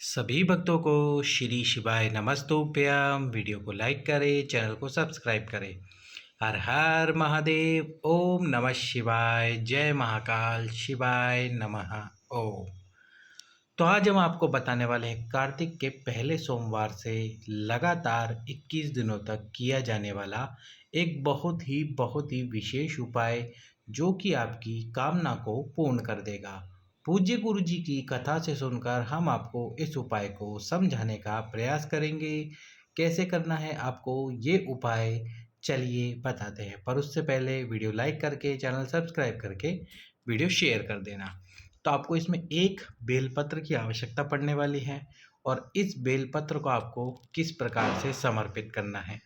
सभी भक्तों को श्री शिवाय नमस्तुभ्यम। वीडियो को लाइक करें, चैनल को सब्सक्राइब करें। हर हर महादेव। ओम नमः शिवाय। जय महाकाल। शिवाय नमः। ओम। तो आज हम आपको बताने वाले हैं कार्तिक के पहले सोमवार से लगातार 21 दिनों तक किया जाने वाला एक बहुत ही विशेष उपाय, जो कि आपकी कामना को पूर्ण कर देगा। पूज्य गुरु जी की कथा से सुनकर हम आपको इस उपाय को समझाने का प्रयास करेंगे। कैसे करना है आपको ये उपाय, चलिए बताते हैं। पर उससे पहले वीडियो लाइक करके, चैनल सब्सक्राइब करके वीडियो शेयर कर देना। तो आपको इसमें एक बेलपत्र की आवश्यकता पड़ने वाली है, और इस बेलपत्र को आपको किस प्रकार से समर्पित करना है।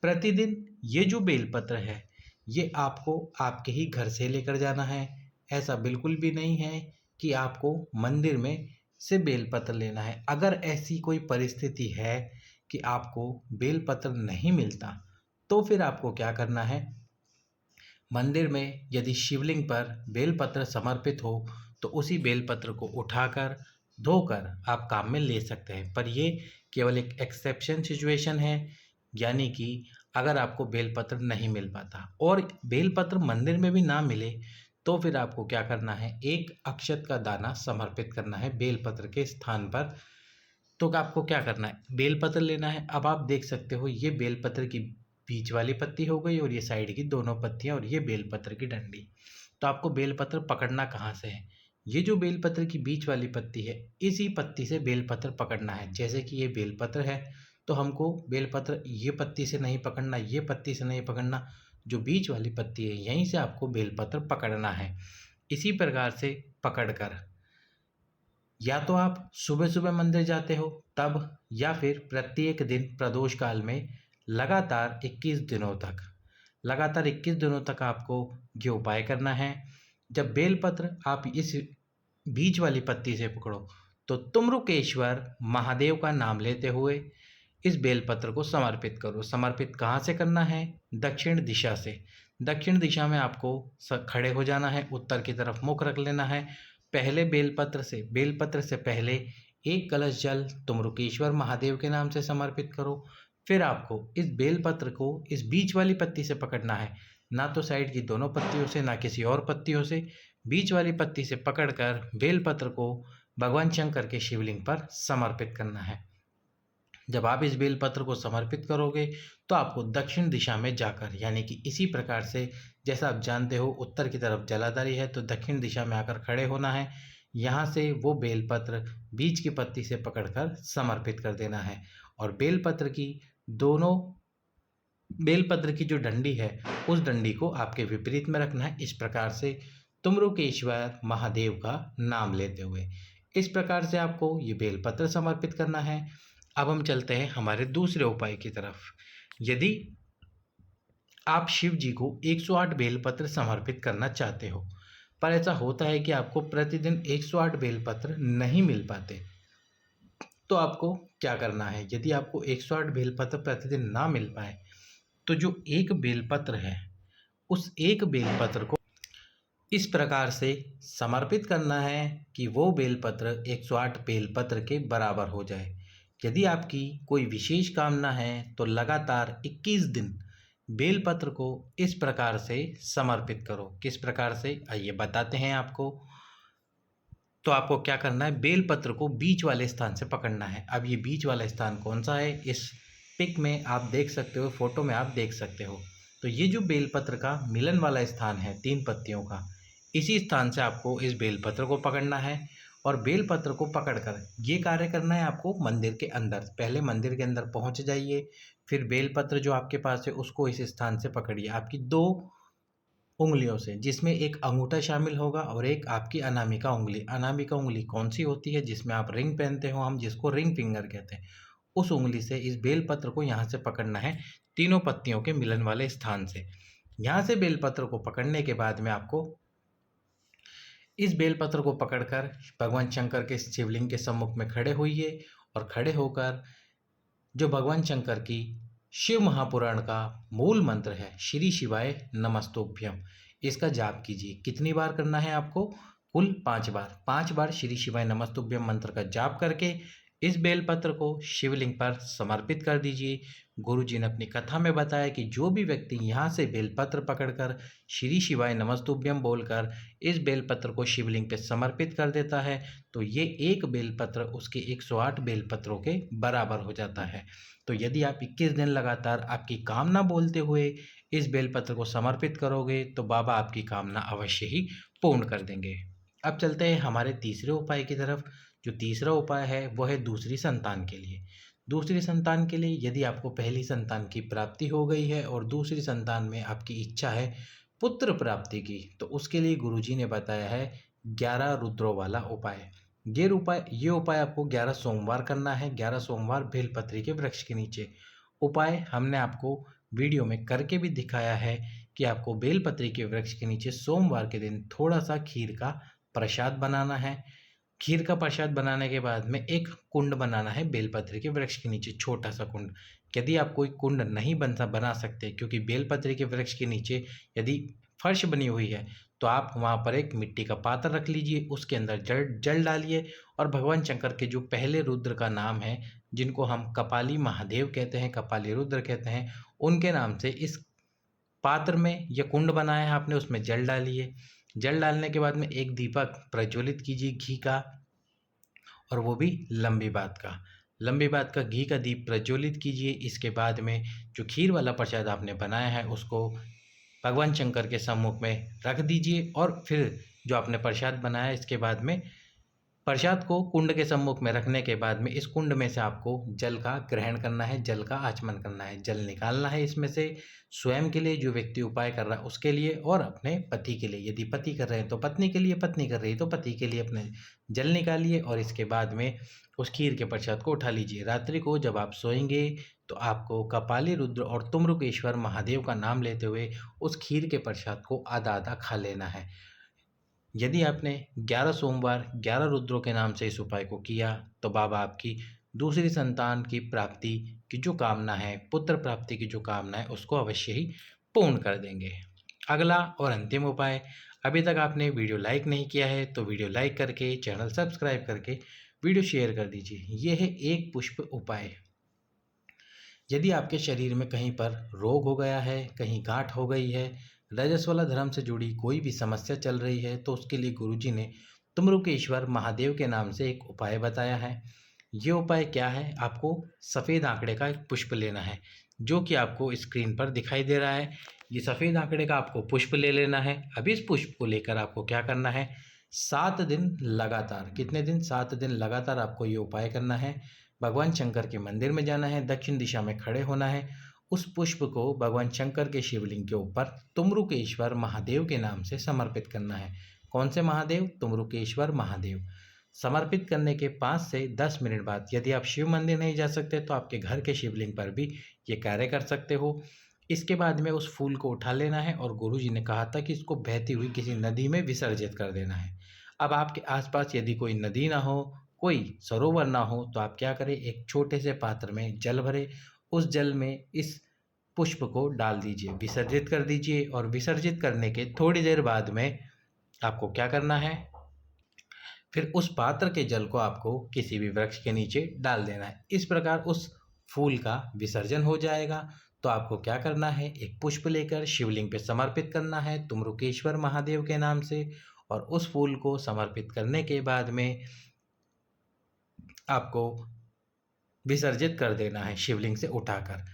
प्रतिदिन ये जो बेलपत्र है, ये आपको आपके ही घर से लेकर जाना है। ऐसा बिल्कुल भी नहीं है कि आपको मंदिर में से बेलपत्र लेना है। अगर ऐसी कोई परिस्थिति है कि आपको बेलपत्र नहीं मिलता, तो फिर आपको क्या करना है, मंदिर में यदि शिवलिंग पर बेलपत्र समर्पित हो तो उसी बेलपत्र को उठाकर धोकर आप काम में ले सकते हैं। पर ये केवल एक एक्सेप्शन सिचुएशन है, यानी कि अगर आपको बेलपत्र नहीं मिल पाता और बेलपत्र मंदिर में भी ना मिले, तो फिर आपको क्या करना है, एक अक्षत का दाना समर्पित करना है बेलपत्र के स्थान पर। तो आपको क्या करना है, बेलपत्र लेना है। अब आप देख सकते हो, ये बेलपत्र की बीच वाली पत्ती हो गई और ये साइड की दोनों पत्तियां, और ये बेलपत्र की डंडी। तो आपको बेलपत्र पकड़ना कहाँ से है, ये जो बेलपत्र की बीच वाली पत्ती है, इसी पत्ती से बेलपत्र पकड़ना है। जैसे कि ये बेलपत्र है, तो हमको बेलपत्र ये पत्ती से नहीं पकड़ना, ये पत्ती से नहीं पकड़ना, जो बीच वाली पत्ती है यहीं से आपको बेलपत्र पकड़ना है। इसी प्रकार से पकड़कर या तो आप सुबह सुबह मंदिर जाते हो तब, या फिर प्रत्येक दिन प्रदोष काल में लगातार 21 दिनों तक आपको ये उपाय करना है। जब बेलपत्र आप इस बीच वाली पत्ती से पकड़ो, तो तुमरुकेश्वर महादेव का नाम लेते हुए इस बेलपत्र को समर्पित करो। समर्पित कहाँ से करना है, दक्षिण दिशा से। दक्षिण दिशा में आपको खड़े हो जाना है, उत्तर की तरफ मुख रख लेना है। पहले बेलपत्र से पहले एक कलश जल तुमरुकेश्वर महादेव के नाम से समर्पित करो। फिर आपको इस बेलपत्र को इस बीच वाली पत्ती से पकड़ना है, ना तो साइड की दोनों पत्तियों से, ना किसी और पत्तियों से। बीच वाली पत्ती से पकड़कर बेलपत्र को भगवान शंकर के शिवलिंग पर समर्पित करना है। जब आप इस बेलपत्र को समर्पित करोगे, तो आपको दक्षिण दिशा में जाकर, यानी कि इसी प्रकार से, जैसा आप जानते हो उत्तर की तरफ जलाधारी है, तो दक्षिण दिशा में आकर खड़े होना है। यहाँ से वो बेलपत्र बीच की पत्ती से पकड़कर समर्पित कर देना है, और बेलपत्र की जो डंडी है, उस डंडी को आपके विपरीत में रखना है। इस प्रकार से तुमरुकेश्वर महादेव का नाम लेते हुए, इस प्रकार से आपको ये बेलपत्र समर्पित करना है। अब हम चलते हैं हमारे दूसरे उपाय की तरफ। यदि आप शिव जी को 108 बेलपत्र समर्पित करना चाहते हो, पर ऐसा होता है कि आपको प्रतिदिन 108 बेलपत्र नहीं मिल पाते, तो आपको क्या करना है, यदि आपको 108 बेलपत्र प्रतिदिन ना मिल पाए, तो जो एक बेलपत्र है, उस एक बेलपत्र को इस प्रकार से समर्पित करना है कि वो बेलपत्र 108 बेलपत्र के बराबर हो जाए। यदि आपकी कोई विशेष कामना है, तो लगातार 21 दिन बेलपत्र को इस प्रकार से समर्पित करो। किस प्रकार से, आइए बताते हैं आपको। तो आपको क्या करना है, बेलपत्र को बीच वाले स्थान से पकड़ना है। अब ये बीच वाला स्थान कौन सा है, इस पिक में आप देख सकते हो, फोटो में आप देख सकते हो। तो ये जो बेलपत्र का मिलन वाला स्थान है 3 पत्तियों का, इसी स्थान से आपको इस बेलपत्र को पकड़ना है, और बेलपत्र को पकड़कर ये कार्य करना है आपको मंदिर के अंदर। पहले मंदिर के अंदर पहुंच जाइए, फिर बेलपत्र जो आपके पास है उसको इस स्थान से पकड़िए, आपकी 2 उंगलियों से, जिसमें एक अंगूठा शामिल होगा और एक आपकी अनामिका उंगली। अनामिका उंगली कौन सी होती है, जिसमें आप रिंग पहनते हो, हम जिसको रिंग फिंगर कहते हैं, उस उंगली से इस बेलपत्र को यहाँ से पकड़ना है, तीनों पत्तियों के मिलन वाले स्थान से। यहाँ से बेलपत्र को पकड़ने के बाद में आपको इस बेलपत्र को पकड़कर भगवान शंकर के शिवलिंग के सम्मुख में खड़े होइए, और खड़े होकर जो भगवान शंकर की शिव महापुराण का मूल मंत्र है, श्री शिवाय नमस्तुभ्यम, इसका जाप कीजिए। कितनी बार करना है आपको, कुल 5 बार श्री शिवाय नमस्तुभ्यम मंत्र का जाप करके इस बेलपत्र को शिवलिंग पर समर्पित कर दीजिए। गुरुजी ने अपनी कथा में बताया कि जो भी व्यक्ति यहाँ से बेलपत्र पकड़कर श्री शिवाय नमस्तुभ्यम बोलकर इस बेलपत्र को शिवलिंग पे समर्पित कर देता है तो ये एक बेलपत्र उसके 108 बेलपत्रों के बराबर हो जाता है। तो यदि आप 21 दिन लगातार आपकी कामना बोलते हुए इस बेलपत्र को समर्पित करोगे तो बाबा आपकी कामना अवश्य ही पूर्ण कर देंगे। अब चलते हैं हमारे तीसरे उपाय की तरफ। जो तीसरा उपाय है वो है दूसरी संतान के लिए। दूसरी संतान के लिए यदि आपको पहली संतान की प्राप्ति हो गई है और दूसरी संतान में आपकी इच्छा है पुत्र प्राप्ति की, तो उसके लिए गुरुजी ने बताया है 11 रुद्रों वाला उपाय। ये उपाय आपको 11 सोमवार करना है। 11 सोमवार बेलपत्री के वृक्ष के नीचे। उपाय हमने आपको वीडियो में करके भी दिखाया है कि आपको बेलपत्री के वृक्ष के नीचे सोमवार के दिन थोड़ा सा खीर का प्रसाद बनाना है। खीर का प्रसाद बनाने के बाद में एक कुंड बनाना है बेलपत्री के वृक्ष के नीचे, छोटा सा कुंड। यदि आप कोई कुंड नहीं बना सकते क्योंकि बेलपत्री के वृक्ष के नीचे यदि फर्श बनी हुई है तो आप वहाँ पर एक मिट्टी का पात्र रख लीजिए, उसके अंदर जल डालिए और भगवान शंकर के जो पहले रुद्र का नाम है, जिनको हम कपाली महादेव कहते हैं, कपाली रुद्र कहते हैं, उनके नाम से इस पात्र में या कुंड बनाया है आपने, उसमें जल डालिए। जल डालने के बाद में एक दीपक प्रज्वलित कीजिए घी का, और वो भी लंबी बात का घी का दीप प्रज्वलित कीजिए। इसके बाद में जो खीर वाला प्रसाद आपने बनाया है उसको भगवान शंकर के सम्मुख में रख दीजिए और फिर जो आपने प्रसाद बनाया इसके बाद में प्रसाद को कुंड के सम्मुख में रखने के बाद में इस कुंड में से आपको जल का ग्रहण करना है, जल का आचमन करना है, जल निकालना है इसमें से, स्वयं के लिए जो व्यक्ति उपाय कर रहा है उसके लिए और अपने पति के लिए। यदि पति कर रहे हैं तो पत्नी के लिए, पत्नी कर रही है तो पति के लिए अपने जल निकालिए और इसके बाद में उस खीर के प्रसाद को उठा लीजिए। रात्रि को जब आप सोएंगे तो आपको कपाली रुद्र और तुम्रुकेश्वर महादेव का नाम लेते हुए उस खीर के प्रसाद को आधा आधा खा लेना है। यदि आपने 11 सोमवार 11 रुद्रों के नाम से इस उपाय को किया तो बाबा आपकी दूसरी संतान की प्राप्ति की जो कामना है, पुत्र प्राप्ति की जो कामना है, उसको अवश्य ही पूर्ण कर देंगे। अगला और अंतिम उपाय, अभी तक आपने वीडियो लाइक नहीं किया है तो वीडियो लाइक करके चैनल सब्सक्राइब करके वीडियो शेयर कर दीजिए। यह है एक पुष्प उपाय। यदि आपके शरीर में कहीं पर रोग हो गया है, कहीं गांठ हो गई है, रजस्वला धर्म से जुड़ी कोई भी समस्या चल रही है तो उसके लिए गुरुजी ने तुम्रुकेश्वर महादेव के नाम से एक उपाय बताया है। ये उपाय क्या है? आपको सफ़ेद आंकड़े का एक पुष्प लेना है जो कि आपको स्क्रीन पर दिखाई दे रहा है। ये सफ़ेद आंकड़े का आपको पुष्प ले लेना है। अब इस पुष्प को लेकर आपको क्या करना है, 7 दिन लगातार, कितने दिन? 7 दिन लगातार आपको ये उपाय करना है। भगवान शंकर के मंदिर में जाना है, दक्षिण दिशा में खड़े होना है, उस पुष्प को भगवान शंकर के शिवलिंग के ऊपर तुम्रुकेश्वर महादेव के नाम से समर्पित करना है। कौन से महादेव? तुम्रुकेश्वर महादेव। समर्पित करने के 5 से 10 मिनट बाद यदि आप शिव मंदिर नहीं जा सकते तो आपके घर के शिवलिंग पर भी ये कार्य कर सकते हो। इसके बाद में उस फूल को उठा लेना है और गुरुजी ने कहा था कि इसको बहती हुई किसी नदी में विसर्जित कर देना है। अब आपके आसपास यदि कोई नदी ना हो, कोई सरोवर ना हो तो आप क्या करें, एक छोटे से पात्र में जल भरे, उस जल में इस पुष्प को डाल दीजिए, विसर्जित कर दीजिए और विसर्जित करने के थोड़ी देर बाद में आपको क्या करना है, फिर उस पात्र के जल को आपको किसी भी वृक्ष के नीचे डाल देना है। इस प्रकार उस फूल का विसर्जन हो जाएगा। तो आपको क्या करना है, एक पुष्प लेकर शिवलिंग पे समर्पित करना है तुम्रुकेश्वर महादेव के नाम से, और उस फूल को समर्पित करने के बाद में आपको विसर्जित कर देना है शिवलिंग से उठाकर।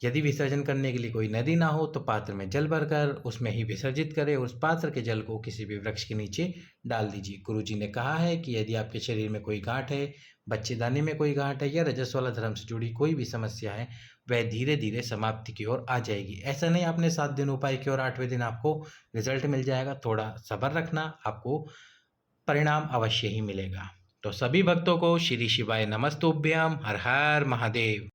यदि विसर्जन करने के लिए कोई नदी ना हो तो पात्र में जल भरकर उसमें ही विसर्जित करें। उस पात्र के जल को किसी भी वृक्ष के नीचे डाल दीजिए। गुरुजी ने कहा है कि यदि आपके शरीर में कोई गांठ है, बच्चेदानी में कोई गांठ है या रजस्वला धर्म से जुड़ी कोई भी समस्या है, वह धीरे धीरे समाप्ति की ओर आ जाएगी। ऐसा नहीं आपने 7 दिन उपाय किया और 8वें दिन आपको रिजल्ट मिल जाएगा। थोड़ा सब्र रखना, आपको परिणाम अवश्य ही मिलेगा। तो सभी भक्तों को श्री शिवाय नमस्तुभ्यम। हर हर महादेव।